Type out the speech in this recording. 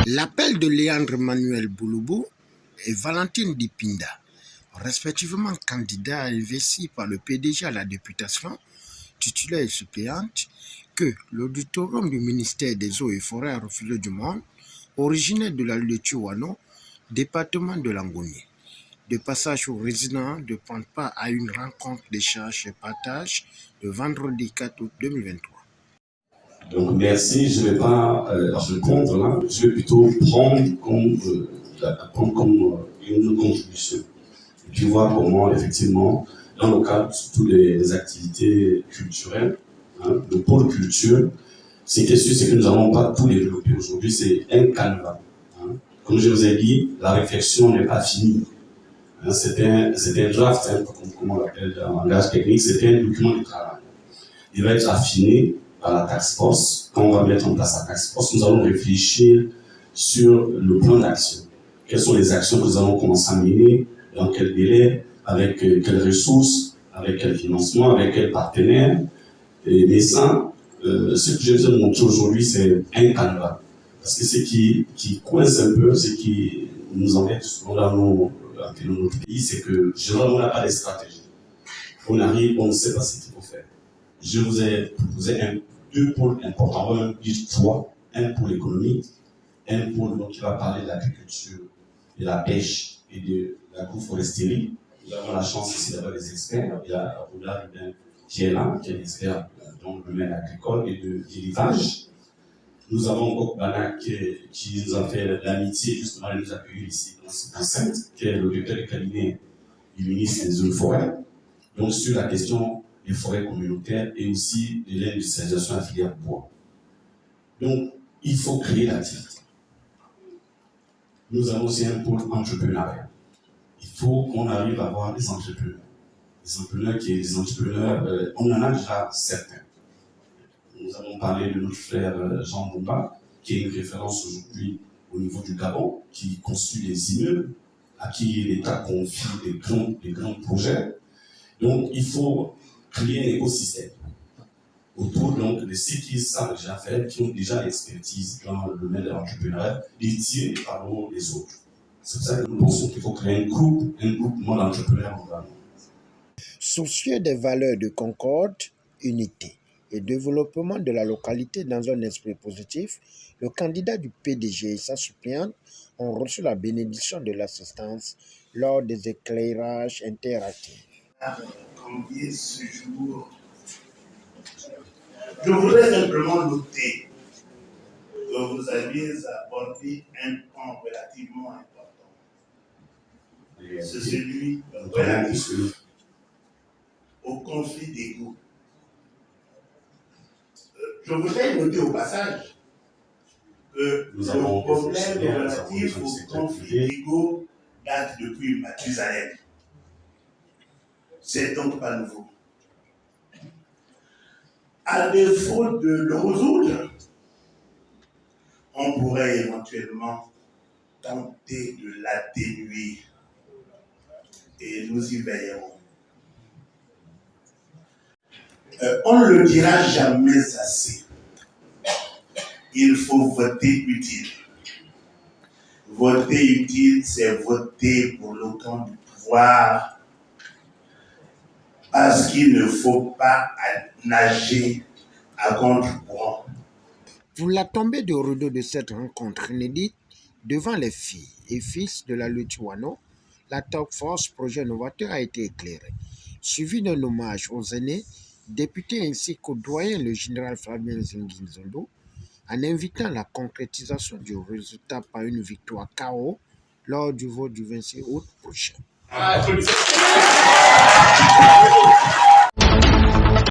L'appel de Léandre Manuel Bouloubou et Valentine Dipinda, respectivement candidats investis par le PDG à la députation, titulaire et suppléante, que l'auditorium du ministère des Eaux et Forêts a refusé du monde, originaire de la Lutchouano, département de Langounier. De passage aux résidents de prendre part à une rencontre d'échange et partage le vendredi 4 août 2023. Donc merci, je ne vais pas répondre là, je vais plutôt prendre comme une contribution. Et puis voir comment effectivement, dans le cadre surtout des activités culturelles, le pôle culture, c'est que nous n'allons pas tout développer aujourd'hui, c'est un canevas. Comme je vous ai dit, la réflexion n'est pas finie. C'est un draft, comme on l'appelle en langage technique, c'est un document de travail. Il va être affiné par la task force. Quand on va mettre en place la task force, nous allons réfléchir sur le plan d'action. Quelles sont les actions que nous allons commencer à mener, dans quel délai, avec quelles ressources, avec quel financement, avec quels partenaires. Mais ça, ce que je vais montrer aujourd'hui, c'est un canevas. Parce que ce qui coince un peu, ce qui nous embête souvent dans notre pays, c'est que généralement on n'a pas de stratégie. On arrive, on ne sait pas ce qu'il faut faire. Je vous ai proposé deux pôles importants, on va même dire trois. Un pôle économique, un pôle qui va parler de l'agriculture, de la pêche et de l'agroforesterie. Nous avons la chance ici d'avoir des experts. Il y a Oula qui est là, qui est expert dans le domaine agricole et de l'élevage. Nous avons Okbana qui nous a fait l'amitié justement de nous accueillir ici dans cette enceinte, qui est le directeur de cabinet du ministre des Zones Forêts. Donc sur la question des forêts communautaires et aussi de l'industrialisation à la filière bois. Donc il faut créer l'activité. Nous avons aussi un pôle entrepreneurial. Il faut qu'on arrive à avoir des entrepreneurs. Des entrepreneurs, on en a déjà certains. Nous avons parlé de notre frère Jean Bomba, qui est une référence aujourd'hui au niveau du Gabon, qui construit des immeubles, à qui l'État confie des grands projets. Donc, il faut créer un écosystème autour donc, de ceux qui savent déjà faire, qui ont déjà l'expertise dans le domaine de l'entrepreneuriat, dédiés par les autres. C'est pour ça que nous pensons qu'il faut créer un groupement d'entrepreneurs en Gabon. Soucieux des valeurs de concorde, unité et développement de la localité dans un esprit positif, le candidat du PDG et sa suppléante ont reçu la bénédiction de l'assistance lors des éclairages interactifs. Convier ce jour, je voudrais simplement noter que vous aviez abordé un point relativement important. C'est celui relatif au conflit d'ego. Je voudrais noter au passage que le problème relatif au conflit d'ego date depuis Mathusalem. C'est donc pas nouveau. À défaut de le résoudre, on pourrait éventuellement tenter de l'atténuer et nous y veillerons. On ne le dira jamais assez. Il faut voter utile. Voter utile, c'est voter pour le camp du pouvoir, parce qu'il ne faut pas nager à contre-courant. Pour la tombée de rideau de cette rencontre inédite, devant les filles et fils de la Lutchouano, la Task Force Projet Novateur a été éclairée, suivi d'un hommage aux aînés, députés ainsi qu'au doyen le général Fabien Zinguinzondo, en invitant la concrétisation du résultat par une victoire KO lors du vote du 26 août prochain.